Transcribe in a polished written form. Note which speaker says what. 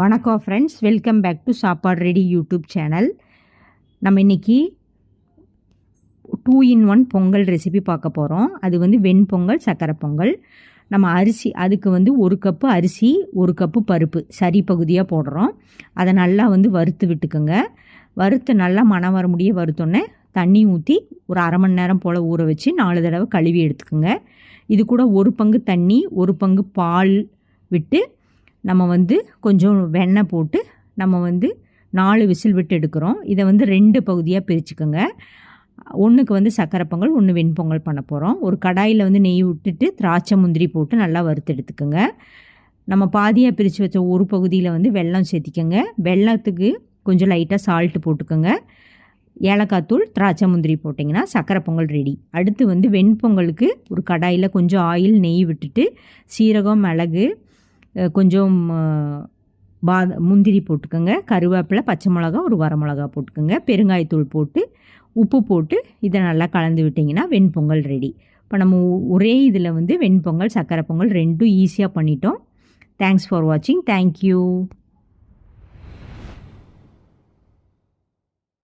Speaker 1: வணக்கம் friends, welcome back to சாப்பாடு ready YouTube channel. நம்ம இன்றைக்கி 2-in-1 பொங்கல் ரெசிபி பார்க்க போகிறோம். அது வந்து வெண்பொங்கல், சக்கரை பொங்கல். நம்ம அரிசி அதுக்கு வந்து 1 கப்பு அரிசி, 1 கப்பு பருப்பு சரி பகுதியாக போடுறோம். அதை நல்லா வந்து வறுத்து விட்டுக்குங்க. வறுத்து நல்லா மணம் வர முடிய வறுத்தோன்னே தண்ணி ஊற்றி ஒரு அரை மணி நேரம் போல் ஊற வச்சு 4 தடவை கழுவி எடுத்துக்குங்க. இது கூட 1 பங்கு தண்ணி, 1 பங்கு பால் விட்டு நம்ம வந்து கொஞ்சம் வெண்ணெய் போட்டு நம்ம வந்து 4 விசில் விட்டு எடுக்கிறோம். இதை வந்து 2 பகுதியாக பிரிச்சுக்கோங்க. ஒன்றுக்கு வந்து சக்கரை பொங்கல், 1 வெண்பொங்கல் பண்ண போகிறோம். ஒரு கடாயில் வந்து நெய் விட்டுட்டு திராட்சை முந்திரி போட்டு நல்லா வறுத்து எடுத்துக்கோங்க. நம்ம பாதியாக பிரித்து வச்ச ஒரு பகுதியில் வந்து வெல்லம் சேர்த்திக்கோங்க. வெல்லத்துக்கு கொஞ்சம் லைட்டாக சால்ட்டு போட்டுக்கோங்க. ஏலக்காய் தூள், திராட்சை முந்திரி போட்டிங்கன்னா சக்கரை பொங்கல் ரெடி. அடுத்து வந்து வெண்பொங்கலுக்கு ஒரு கடாயில் கொஞ்சம் ஆயில் நெய் விட்டுட்டு சீரகம், மிளகு, கொஞ்சம் முந்திரி போட்டுக்கோங்க. கருவேப்பிலை, பச்சை மிளகா, ஒரு வரமிளகா போட்டுக்கோங்க. பெருங்காயத்தூள் போட்டு உப்பு போட்டு இதை நல்லா கலந்து விட்டிங்கன்னா வெண்பொங்கல் ரெடி. இப்போ நம்ம ஒரே இதில் வந்து வெண்பொங்கல், சக்கரை பொங்கல் 2 ஈஸியாக பண்ணிட்டோம். தேங்க்ஸ் ஃபார் வாட்சிங். தேங்க்யூ.